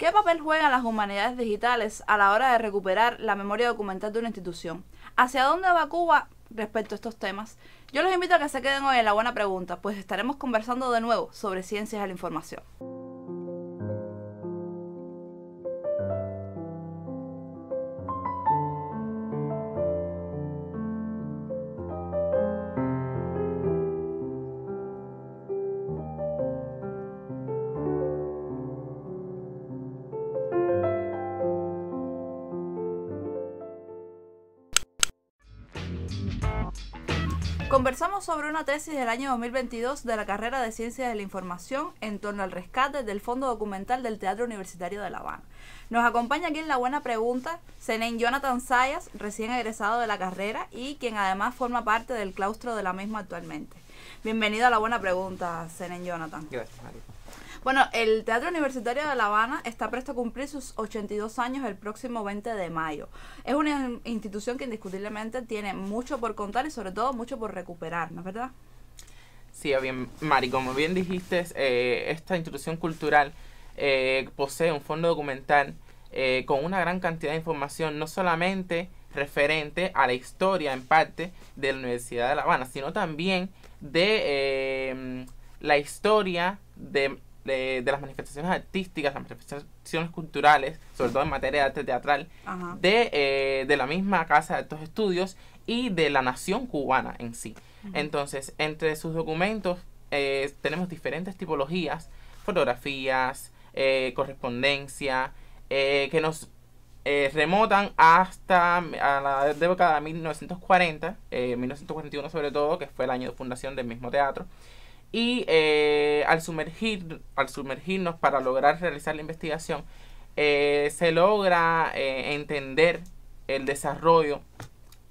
¿Qué papel juegan las humanidades digitales a la hora de recuperar la memoria documental de una institución? ¿Hacia dónde va Cuba respecto a estos temas? Yo los invito a que se queden hoy en La Buena Pregunta, pues estaremos conversando de nuevo sobre ciencias de la información. Conversamos sobre una tesis del año 2022 de la carrera de Ciencias de la Información en torno al rescate del fondo documental del Teatro Universitario de La Habana. Nos acompaña aquí en La Buena Pregunta Zenén Jonathan Zayas, recién egresado de la carrera y quien además forma parte del claustro de la misma actualmente. Bienvenido a La Buena Pregunta, Zenén Jonathan. Gracias, María. Bueno, el Teatro Universitario de La Habana está presto a cumplir sus 82 años el próximo 20 de mayo. Es una institución que indiscutiblemente tiene mucho por contar y sobre todo mucho por recuperar, ¿no es verdad? Sí, bien, Mari, como bien dijiste, esta institución cultural posee un fondo documental con una gran cantidad de información, no solamente referente a la historia en parte de la Universidad de La Habana, sino también de la historia de las manifestaciones artísticas, las manifestaciones culturales, sobre todo en materia de arte teatral, de la misma Casa de Altos Estudios y de la nación cubana en sí. Entonces, entre sus documentos tenemos diferentes tipologías, fotografías, correspondencia, que nos remotan hasta a la década de 1940, 1941 sobre todo, que fue el año de fundación del mismo teatro. Y al sumergirnos para lograr realizar la investigación, se logra entender el desarrollo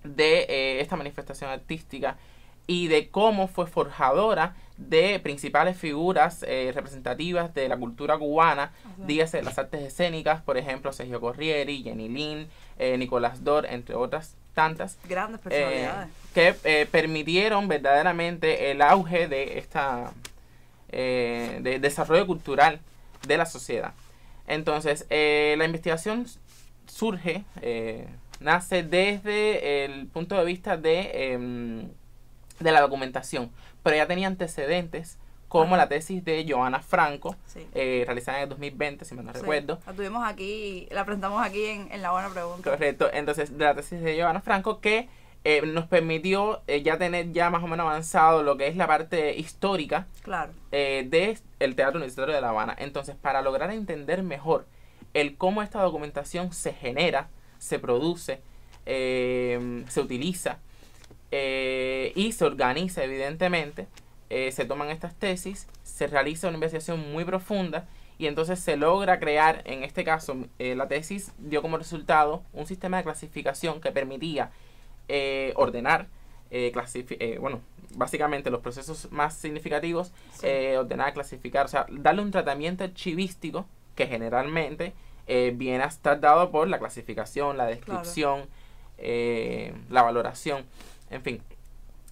de esta manifestación artística y de cómo fue forjadora de principales figuras representativas de la cultura cubana, dígase las artes escénicas, por ejemplo, Sergio Corrieri, Jenny Lind, Nicolás Dor, entre otras tantas grandes personalidades que permitieron verdaderamente el auge de de desarrollo cultural de la sociedad. Entonces, la investigación surge, nace desde el punto de vista de la documentación, pero ya tenía antecedentes como la tesis de Joana Franco, realizada en el 2020, si me no recuerdo. La tuvimos aquí, la presentamos aquí en La Buena Pregunta. Correcto, entonces de la tesis de Joana Franco que nos permitió ya tener ya más o menos avanzado lo que es la parte histórica del Teatro Universitario de La Habana. Entonces, para lograr entender mejor el cómo esta documentación se genera, se produce, se utiliza y se organiza evidentemente, se toman estas tesis, se realiza una investigación muy profunda y entonces se logra crear, en este caso, la tesis dio como resultado un sistema de clasificación que permitía ordenar, bueno, básicamente los procesos más significativos, ordenar, clasificar, o sea, darle un tratamiento archivístico que generalmente viene a estar dado por la clasificación, la descripción, la valoración, en fin,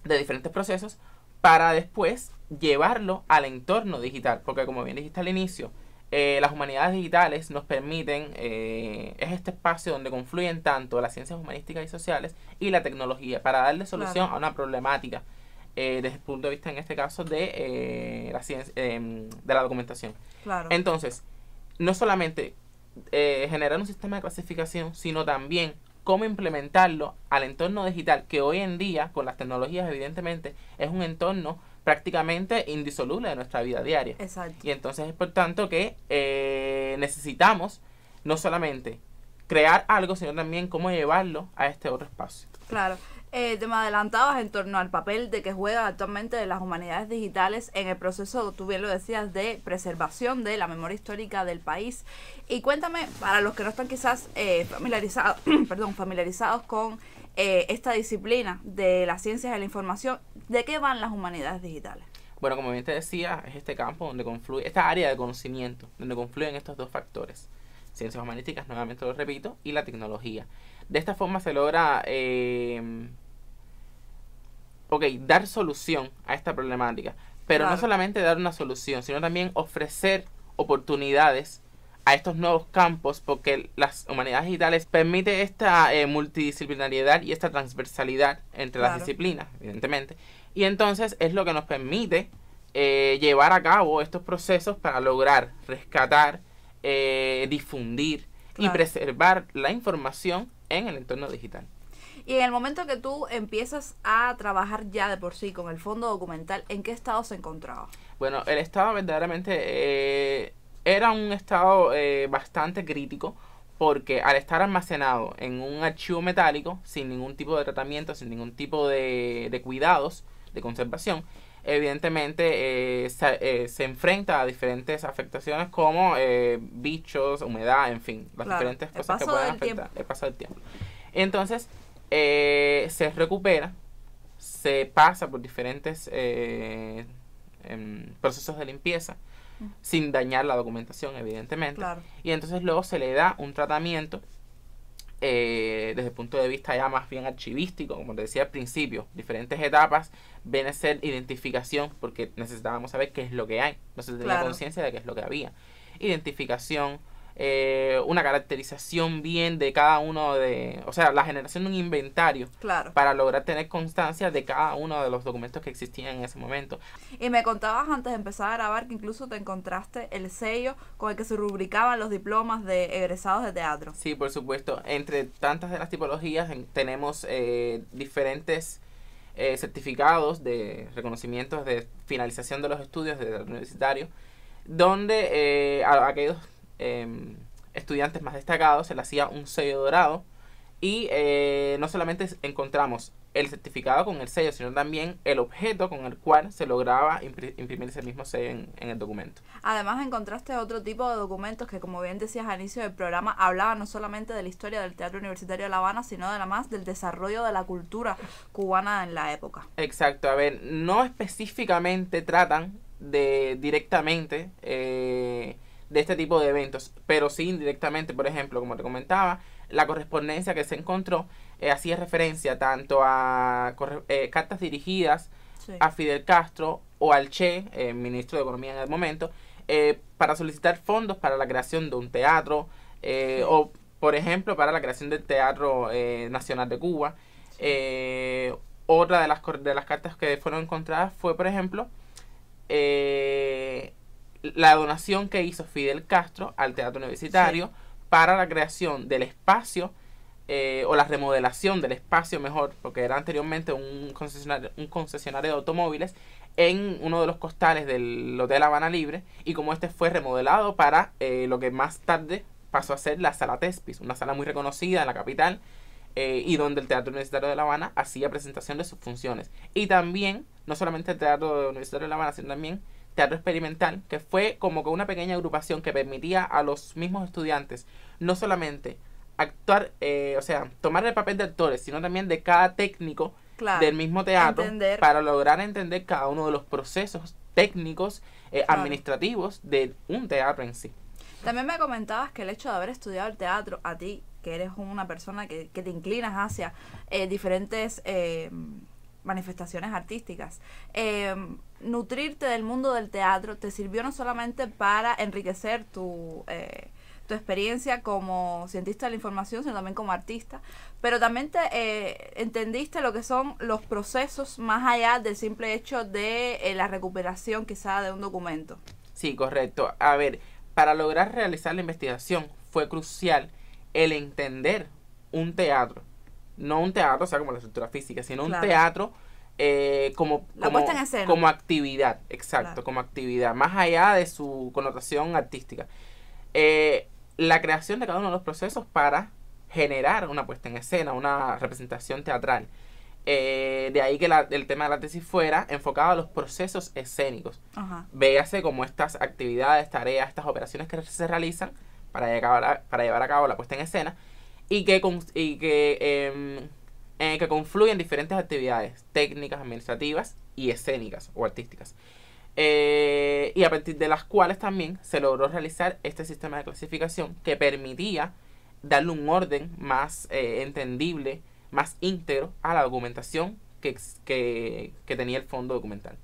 de diferentes procesos, para después llevarlo al entorno digital, porque como bien dijiste al inicio, las humanidades digitales nos permiten, es este espacio donde confluyen tanto las ciencias humanísticas y sociales y la tecnología, para darle solución a una problemática, desde el punto de vista, en este caso, de la ciencia, de la documentación. Entonces, no solamente generar un sistema de clasificación, sino también cómo implementarlo al entorno digital, que hoy en día, con las tecnologías, evidentemente, es un entorno prácticamente indisoluble de nuestra vida diaria. Y entonces es por tanto que necesitamos no solamente crear algo, sino también cómo llevarlo a este otro espacio. Te me adelantabas en torno al papel de que juega actualmente de las humanidades digitales en el proceso, tú bien lo decías, de preservación de la memoria histórica del país. Y cuéntame, para los que no están quizás familiarizados con esta disciplina de las ciencias de la información, ¿de qué van las humanidades digitales? Bueno, como bien te decía, es este campo donde confluye, esta área de conocimiento, donde confluyen estos dos factores. Ciencias humanísticas, nuevamente lo repito, y la tecnología. De esta forma se logra dar solución a esta problemática, pero no solamente dar una solución, sino también ofrecer oportunidades a estos nuevos campos, porque las humanidades digitales permite esta multidisciplinariedad y esta transversalidad entre las disciplinas, evidentemente. Y entonces es lo que nos permite llevar a cabo estos procesos para lograr rescatar, difundir y preservar la información en el entorno digital. Y en el momento que tú empiezas a trabajar ya de por sí con el fondo documental, ¿en qué estado se encontraba? Bueno, el estado verdaderamente era un estado bastante crítico, porque al estar almacenado en un archivo metálico, sin ningún tipo de tratamiento, sin ningún tipo de cuidados de conservación, evidentemente se enfrenta a diferentes afectaciones como bichos, humedad, en fin, las diferentes cosas que pueden afectar el paso del tiempo. Entonces, se recupera, se pasa por diferentes procesos de limpieza, sin dañar la documentación, evidentemente. Y entonces luego se le da un tratamiento desde el punto de vista ya más bien archivístico, como te decía al principio, diferentes etapas. Viene a ser identificación, porque necesitábamos saber qué es lo que hay, no se tenía conciencia de qué es lo que había. Identificación, una caracterización bien de cada uno o sea, la generación de un inventario para lograr tener constancia de cada uno de los documentos que existían en ese momento. Y me contabas antes de empezar a grabar que incluso te encontraste el sello con el que se rubricaban los diplomas de egresados de teatro. Sí, por supuesto. Entre tantas de las tipologías tenemos diferentes certificados de reconocimientos de finalización de los estudios de teatro universitario, donde a aquellos estudiantes más destacados se le hacía un sello dorado, y no solamente encontramos el certificado con el sello, sino también el objeto con el cual se lograba imprimir ese mismo sello en el documento. Además encontraste otro tipo de documentos que, como bien decías al inicio del programa, hablaban no solamente de la historia del Teatro Universitario de La Habana, sino además del desarrollo de la cultura cubana en la época. Exacto, a ver, no específicamente tratan directamente de este tipo de eventos, pero sí indirectamente. Por ejemplo, como te comentaba, la correspondencia que se encontró hacía referencia tanto a cartas dirigidas a Fidel Castro o al Che, ministro de Economía en el momento, para solicitar fondos para la creación de un teatro, o por ejemplo para la creación del Teatro Nacional de Cuba. Otra de las cartas que fueron encontradas fue, por ejemplo, la donación que hizo Fidel Castro al Teatro Universitario para la creación del espacio, o la remodelación del espacio mejor, porque era anteriormente un concesionario de automóviles en uno de los costales del Hotel Habana Libre, y como este fue remodelado para lo que más tarde pasó a ser la Sala Tespis, una sala muy reconocida en la capital, y donde el Teatro Universitario de La Habana hacía presentación de sus funciones. Y también, no solamente el Teatro Universitario de La Habana, sino también Teatro Experimental, que fue como que una pequeña agrupación que permitía a los mismos estudiantes no solamente actuar, o sea, tomar el papel de actores, sino también de cada técnico del mismo teatro, para lograr entender cada uno de los procesos técnicos, administrativos de un teatro en sí. También me comentabas que el hecho de haber estudiado el teatro, a ti, que eres una persona que te inclinas hacia diferentes manifestaciones artísticas, nutrirte del mundo del teatro te sirvió no solamente para enriquecer tu experiencia como cientista de la información, sino también como artista, pero también entendiste lo que son los procesos más allá del simple hecho de la recuperación quizá de un documento. Sí, correcto. A ver, para lograr realizar la investigación fue crucial el entender un teatro, no un teatro, o sea, como la estructura física, sino un teatro como actividad, exacto, como actividad, más allá de su connotación artística. La creación de cada uno de los procesos para generar una puesta en escena, una representación teatral. De ahí que el tema de la tesis fuera enfocado a los procesos escénicos. Véase como estas actividades, tareas, estas operaciones que se realizan para llevar a cabo la puesta en escena, y que confluyen diferentes actividades técnicas, administrativas y escénicas o artísticas. Y a partir de las cuales también se logró realizar este sistema de clasificación que permitía darle un orden más entendible, más íntegro a la documentación que tenía el fondo documental.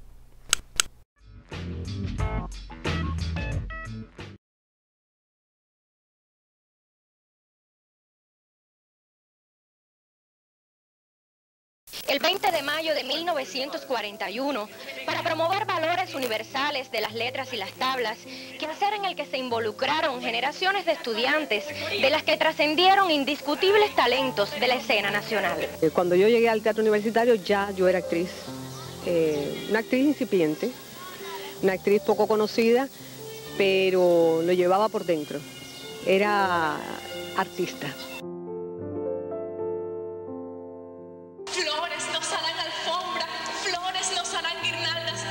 el 20 de mayo de 1941, para promover valores universales de las letras y las tablas, quehacer en el que se involucraron generaciones de estudiantes, de las que trascendieron indiscutibles talentos de la escena nacional. Cuando yo llegué al teatro universitario ya yo era actriz, una actriz incipiente, una actriz poco conocida, pero lo llevaba por dentro, era artista. Flores nos harán alfombra, flores nos harán guirnaldas.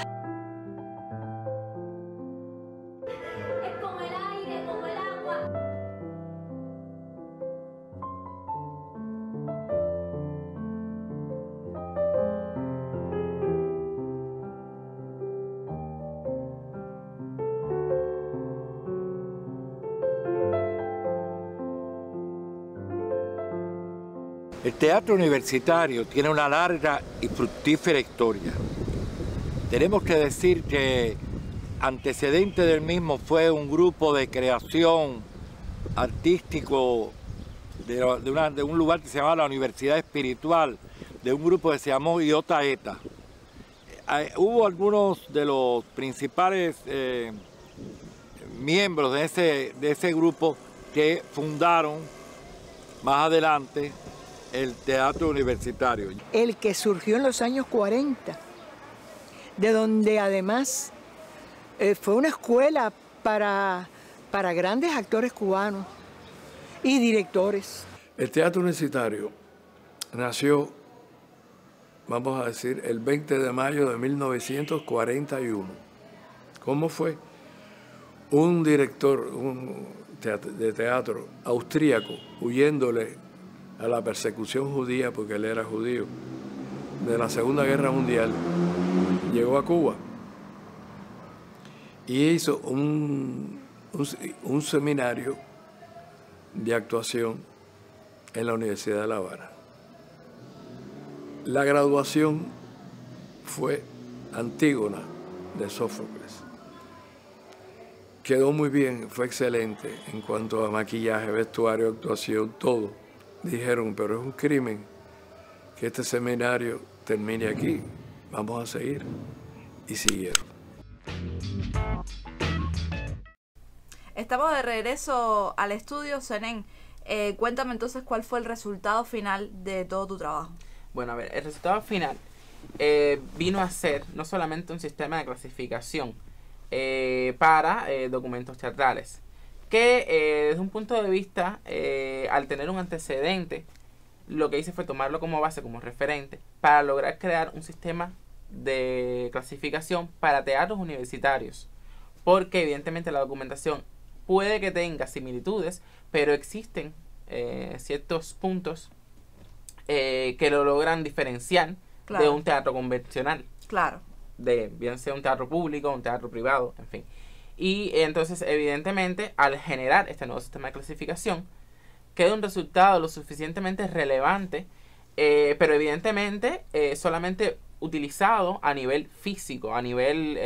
Es como el aire, como el agua. El teatro universitario tiene una larga y fructífera historia. Tenemos que decir que antecedente del mismo fue un grupo de creación artístico de un lugar que se llamaba la Universidad Espiritual, de un grupo que se llamó Iota Eta. Hubo algunos de los principales miembros de ese grupo que fundaron más adelante el teatro universitario. El que surgió en los años 40, de donde además fue una escuela para grandes actores cubanos y directores. El teatro universitario nació, vamos a decir, el 20 de mayo de 1941. ¿Cómo fue? Un director de teatro austríaco, huyéndole a la persecución judía, porque él era judío, de la Segunda Guerra Mundial, llegó a Cuba y hizo un seminario de actuación en la Universidad de La Habana. La graduación fue Antígona de Sófocles. Quedó muy bien, fue excelente en cuanto a maquillaje, vestuario, actuación, todo. Dijeron, pero es un crimen que este seminario termine aquí. Vamos a seguir. Y siguieron. Estamos de regreso al estudio, Zenén. Cuéntame entonces cuál fue el resultado final de todo tu trabajo. Bueno, a ver, el resultado final vino a ser no solamente un sistema de clasificación para documentos teatrales, que desde un punto de vista, al tener un antecedente, lo que hice fue tomarlo como base, como referente, para lograr crear un sistema de clasificación para teatros universitarios, porque evidentemente la documentación puede que tenga similitudes, pero existen ciertos puntos que lo logran diferenciar de un teatro convencional. Claro. De bien sea un teatro público, un teatro privado, en fin. Y entonces, evidentemente, al generar este nuevo sistema de clasificación, queda un resultado lo suficientemente relevante, pero evidentemente solamente utilizado a nivel físico, a nivel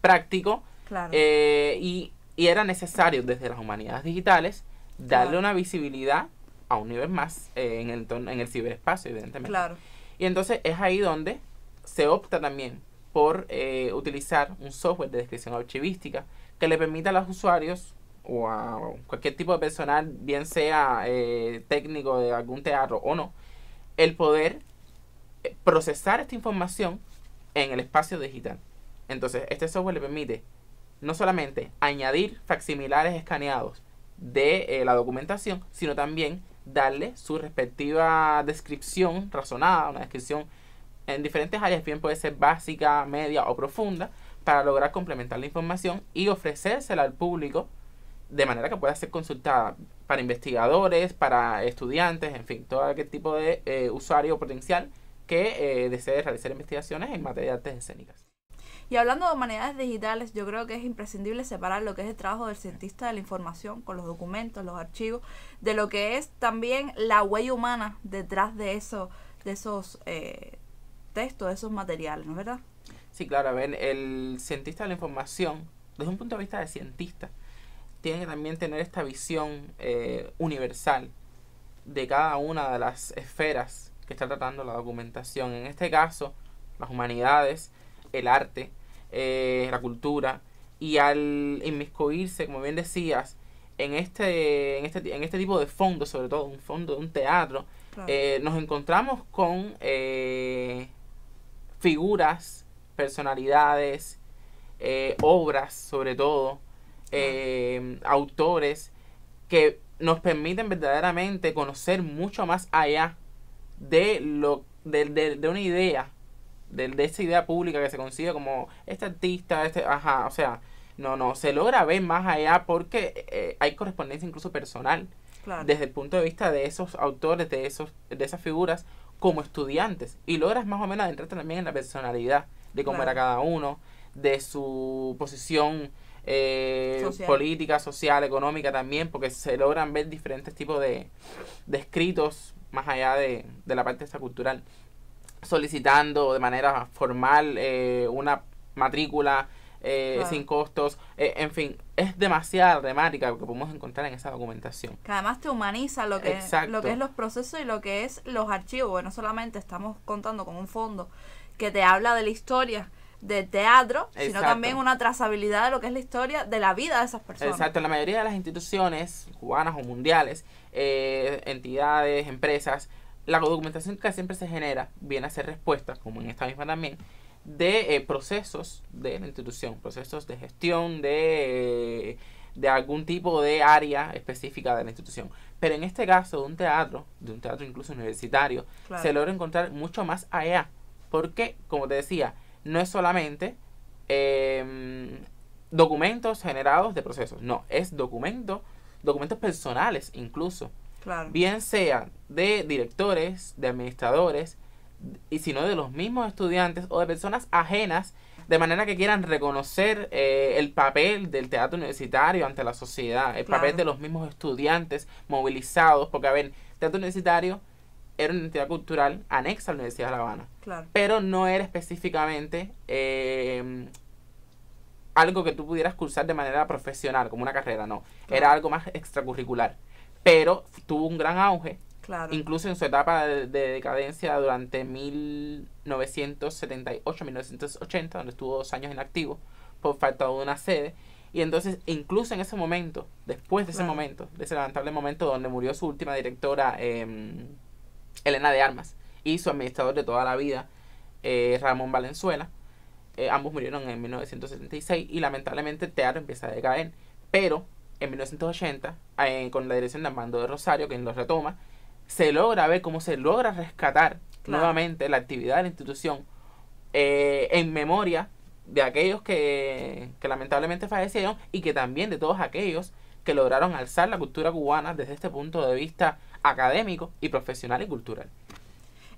práctico. Claro. Y era necesario desde las humanidades digitales darle una visibilidad a un nivel más en el ciberespacio, evidentemente. Claro. Y entonces es ahí donde se opta también por utilizar un software de descripción archivística que le permita a los usuarios o a cualquier tipo de personal, bien sea técnico de algún teatro o no, el poder procesar esta información en el espacio digital. Entonces, este software le permite no solamente añadir facsimilares escaneados de la documentación, sino también darle su respectiva descripción razonada, una descripción en diferentes áreas, bien puede ser básica, media o profunda, para lograr complementar la información y ofrecérsela al público de manera que pueda ser consultada para investigadores, para estudiantes, en fin, todo aquel tipo de usuario potencial que desee realizar investigaciones en materia de artes escénicas. Y hablando de humanidades digitales, yo creo que es imprescindible separar lo que es el trabajo del cientista de la información con los documentos, los archivos, de lo que es también la huella humana detrás de esos textos, de esos materiales, ¿no es verdad? Sí, claro, a ver, el cientista de la información, desde un punto de vista de cientista, tiene que también tener esta visión universal de cada una de las esferas que está tratando la documentación. En este caso, las humanidades, el arte, la cultura, y al inmiscuirse, como bien decías, en este tipo de fondo, sobre todo un fondo de un teatro, claro, nos encontramos con figuras, personalidades, obras sobre todo, autores que nos permiten verdaderamente conocer mucho más allá de una idea, de esa idea pública que se concibe como este artista, o sea, no, se logra ver más allá porque hay correspondencia incluso personal, claro, desde el punto de vista de esos autores, de esas figuras como estudiantes, y logras más o menos adentrarte también en la personalidad de cómo, claro, era cada uno, de su posición política, social, económica también, porque se logran ver diferentes tipos de escritos más allá de la parte esta cultural, solicitando de manera formal una matrícula claro, sin costos, en fin, es demasiada temática lo que podemos encontrar en esa documentación. Que además te humaniza lo que es los procesos y lo que es los archivos, porque no solamente estamos contando con un fondo que te habla de la historia del teatro, sino exacto, también una trazabilidad de lo que es la historia de la vida de esas personas. Exacto, la mayoría de las instituciones cubanas o mundiales, entidades, empresas, la documentación que siempre se genera viene a ser respuesta, como en esta misma también, de procesos de la institución, procesos de gestión de algún tipo de área específica de la institución. Pero en este caso de un teatro incluso universitario, claro, se logra encontrar mucho más allá, porque, como te decía, no es solamente documentos generados de procesos, no, es documentos personales incluso, claro, bien sea de directores, de administradores, y si no de los mismos estudiantes o de personas ajenas, de manera que quieran reconocer el papel del teatro universitario ante la sociedad, el claro, papel de los mismos estudiantes movilizados, porque a ver, teatro universitario era una entidad cultural anexa a la Universidad de La Habana, claro, pero no era específicamente algo que tú pudieras cursar de manera profesional, como una carrera, no, claro, era algo más extracurricular, pero tuvo un gran auge, claro, incluso en su etapa de decadencia durante 1978-1980, donde estuvo 2 años inactivo por falta de una sede. Y entonces, incluso en ese momento, después de ese momento, de ese lamentable momento donde murió su última directora, Elena de Armas, y su administrador de toda la vida, Ramón Valenzuela, ambos murieron en 1976 y lamentablemente el teatro empieza a decaer. Pero en 1980, con la dirección de Armando de Rosario, quien lo retoma, se logra ver cómo se logra rescatar claro, nuevamente la actividad de la institución en memoria de aquellos que lamentablemente fallecieron, y que también de todos aquellos que lograron alzar la cultura cubana desde este punto de vista académico y profesional y cultural.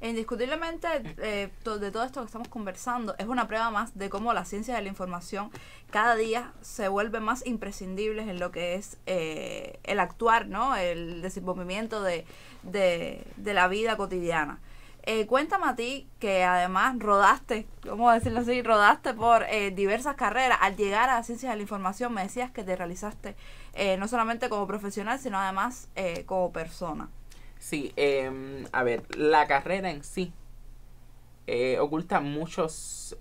Indiscutiblemente, de todo esto que estamos conversando, es una prueba más de cómo las ciencias de la información cada día se vuelven más imprescindibles en lo que es el actuar, ¿no? El desenvolvimiento de la vida cotidiana. Cuéntame a ti que además rodaste, ¿cómo decirlo así? Rodaste por diversas carreras. Al llegar a las ciencias de la información me decías que te realizaste no solamente como profesional, sino además como persona. Sí, a ver, la carrera en sí oculta muchos,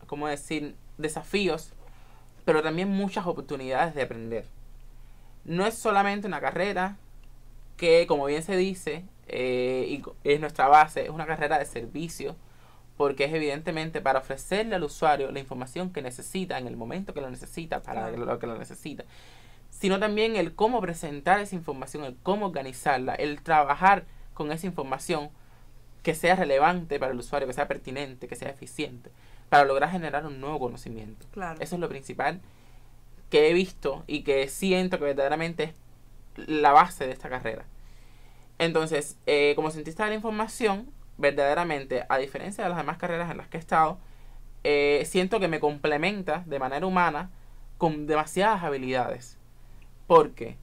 ¿cómo decir?, desafíos, pero también muchas oportunidades de aprender. No es solamente una carrera que, como bien se dice, y es nuestra base, es una carrera de servicio, porque es evidentemente para ofrecerle al usuario la información que necesita en el momento que lo necesita, para lo que lo necesita, sino también el cómo presentar esa información, el cómo organizarla, el trabajar con esa información que sea relevante para el usuario, que sea pertinente, que sea eficiente, para lograr generar un nuevo conocimiento. Claro. Eso es lo principal que he visto y que siento que verdaderamente es la base de esta carrera. Entonces, como cientista de la información, verdaderamente, a diferencia de las demás carreras en las que he estado, siento que me complementa de manera humana con demasiadas habilidades. Porque,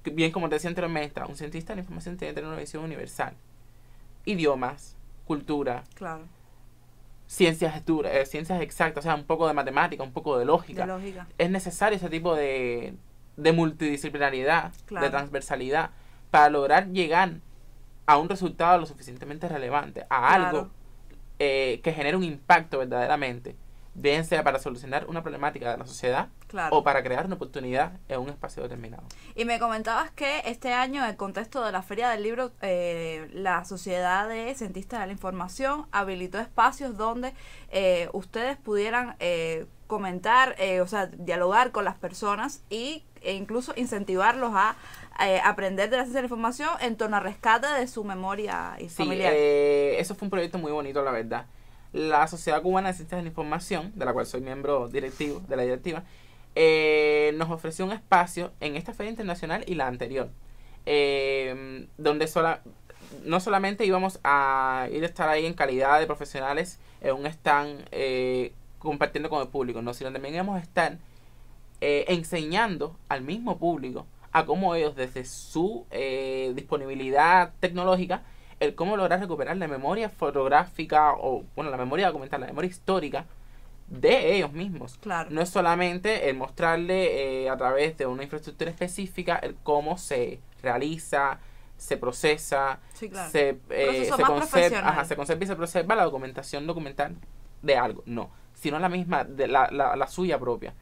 bien como te decía anteriormente, un cientista de la información tiene que tener una visión universal. Idiomas, cultura, claro, ciencias duras, ciencias exactas, o sea, un poco de matemática, un poco de lógica. Es necesario ese tipo de multidisciplinaridad, claro, de transversalidad, para lograr llegar a un resultado lo suficientemente relevante, a algo que genere un impacto verdaderamente, bien sea para solucionar una problemática de la sociedad o para crear una oportunidad en un espacio determinado. Y me comentabas que este año, en el contexto de la Feria del Libro, la Sociedad de Cientistas de la Información habilitó espacios donde ustedes pudieran comentar, o sea, dialogar con las personas e incluso incentivarlos a aprender de la ciencia de la información en torno al rescate de su memoria familiar. Eso fue un proyecto muy bonito, la verdad. La Sociedad Cubana de Ciencias de la Información, de la cual soy miembro directivo de la directiva, nos ofreció un espacio en esta feria internacional y la anterior, donde no solamente íbamos a estar ahí en calidad de profesionales en un stand compartiendo con el público, no, sino también íbamos a estar enseñando al mismo público a cómo ellos, desde su disponibilidad tecnológica, el cómo lograr recuperar la memoria fotográfica o, bueno, la memoria documental, la memoria histórica de ellos mismos. Claro. No es solamente el mostrarle a través de una infraestructura específica el cómo se realiza, se procesa, sí, claro. se conserva y se preserva la documentación documental de algo. No, sino la misma, de la suya propia.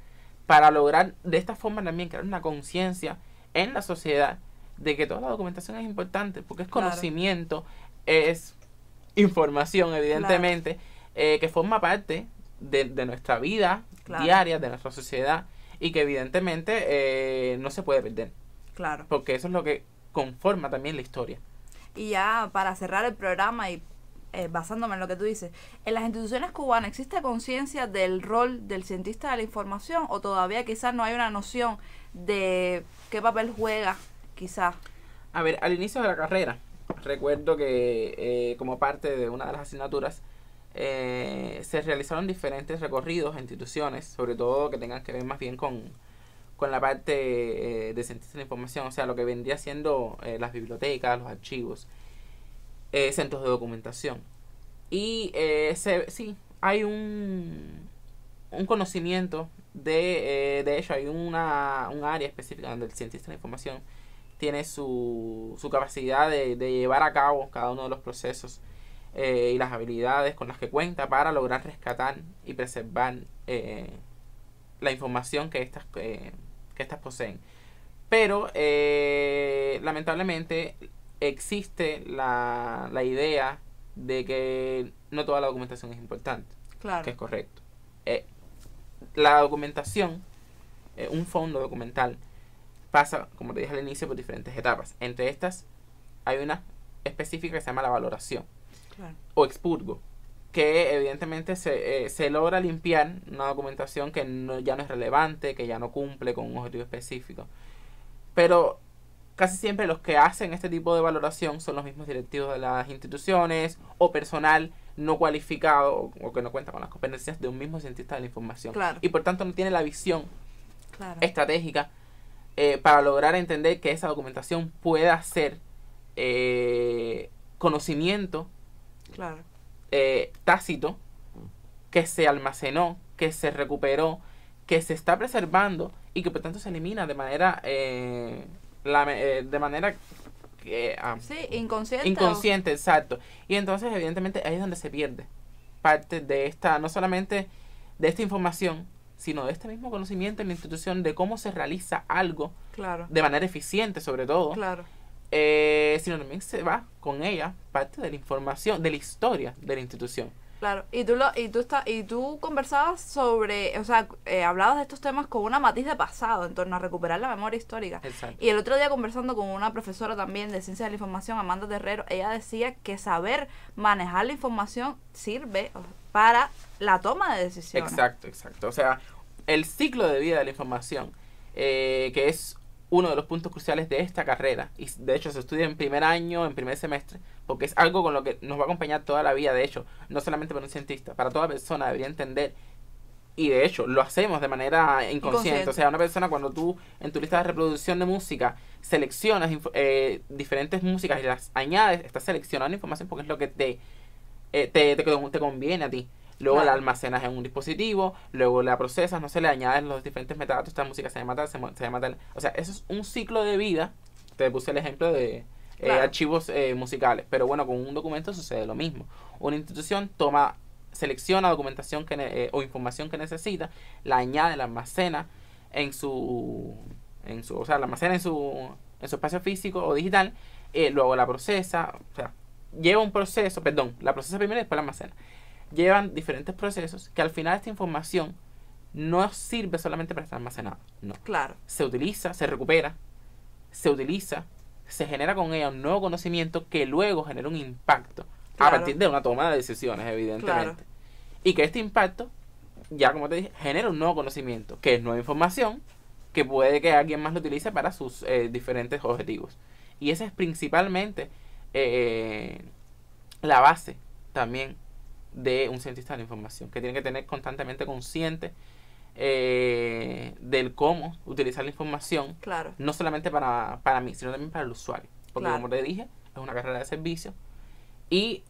Para lograr de esta forma también crear una conciencia en la sociedad de que toda la documentación es importante, porque es conocimiento, es información, evidentemente, que forma parte de nuestra vida diaria, de nuestra sociedad, y que evidentemente no se puede perder. Claro. Porque eso es lo que conforma también la historia. Y ya para cerrar el programa y basándome en lo que tú dices, ¿en las instituciones cubanas existe conciencia del rol del cientista de la información o todavía quizás no hay una noción de qué papel juega? Quizás. A ver, al inicio de la carrera, recuerdo que como parte de una de las asignaturas se realizaron diferentes recorridos a instituciones, sobre todo que tengan que ver más bien con la parte de cientistas de la información, o sea, lo que vendría siendo las bibliotecas, los archivos, centros de documentación. Y sí, hay un conocimiento de hecho, hay un área específica donde el cientista de la información tiene su capacidad de llevar a cabo cada uno de los procesos y las habilidades con las que cuenta para lograr rescatar y preservar la información que estas poseen. Pero lamentablemente existe la idea de que no toda la documentación es importante, claro, que es correcto. La documentación, un fondo documental, pasa, como te dije al inicio, por diferentes etapas. Entre estas hay una específica que se llama la valoración, claro, o expurgo, que evidentemente se logra limpiar una documentación que ya no es relevante, que ya no cumple con un objetivo específico. Pero casi siempre los que hacen este tipo de valoración son los mismos directivos de las instituciones o personal no cualificado o que no cuenta con las competencias de un mismo cientista de la información. Claro. Y por tanto no tiene la visión claro, estratégica para lograr entender que esa documentación pueda ser conocimiento claro, tácito, que se almacenó, que se recuperó, que se está preservando y que por tanto se elimina de manera sí, inconsciente. Inconsciente, exacto. Y entonces, evidentemente, ahí es donde se pierde parte de esta, no solamente de esta información, sino de este mismo conocimiento en la institución de cómo se realiza algo, claro, de manera eficiente, sobre todo. Claro. Sino también se va con ella parte de la información, de la historia de la institución. Claro, y tú conversabas sobre, o sea, hablabas de estos temas con una matiz de pasado en torno a recuperar la memoria histórica. Exacto. Y el otro día conversando con una profesora también de Ciencias de la Información, Amanda Terrero, ella decía que saber manejar la información sirve para la toma de decisiones. Exacto. O sea, el ciclo de vida de la información, que es uno de los puntos cruciales de esta carrera, y de hecho se estudia en primer año, en primer semestre, porque es algo con lo que nos va a acompañar toda la vida. De hecho, no solamente para un cientista, para toda persona debería entender, y de hecho lo hacemos de manera inconsciente. O sea, una persona, cuando tú en tu lista de reproducción de música seleccionas diferentes músicas y las añades, estás seleccionando información porque es lo que te conviene a ti. Luego la almacenas en un dispositivo, luego la procesas, no se le añades los diferentes metadatos, esta música se llama tal, se llama tal. O sea, eso es un ciclo de vida. Te puse el ejemplo de archivos musicales. Pero bueno, con un documento sucede lo mismo. Una institución selecciona documentación o información que necesita, la añade, la almacena en su espacio físico o digital, luego la procesa, o sea, lleva un proceso, la procesa primero y después la almacena. Llevan diferentes procesos que al final esta información no sirve solamente para estar almacenada, no. Claro. Se utiliza, se recupera, se genera con ella un nuevo conocimiento que luego genera un impacto a partir de una toma de decisiones, evidentemente. Y que este impacto, ya como te dije, genera un nuevo conocimiento, que es nueva información, que puede que alguien más lo utilice para sus diferentes objetivos. Y esa es principalmente la base también de un cientista de la información, que tiene que tener constantemente consciente del cómo utilizar la información, no solamente para mí, sino también para el usuario. Porque como te dije, es una carrera de servicio y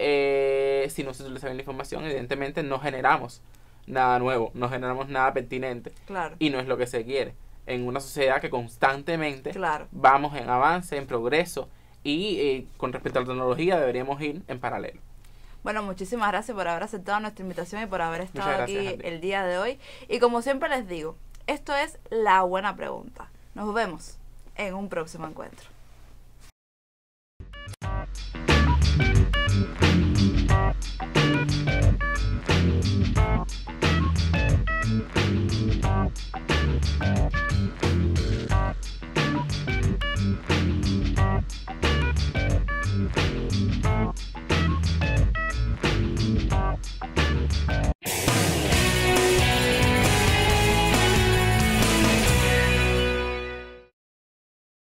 si no se utiliza bien la información, evidentemente no generamos nada nuevo, no generamos nada pertinente y no es lo que se quiere en una sociedad que constantemente vamos en avance, en progreso y con respecto a la tecnología deberíamos ir en paralelo. Bueno, muchísimas gracias por haber aceptado nuestra invitación y por haber estado aquí el día de hoy. Y como siempre les digo, esto es La Buena Pregunta. Nos vemos en un próximo encuentro.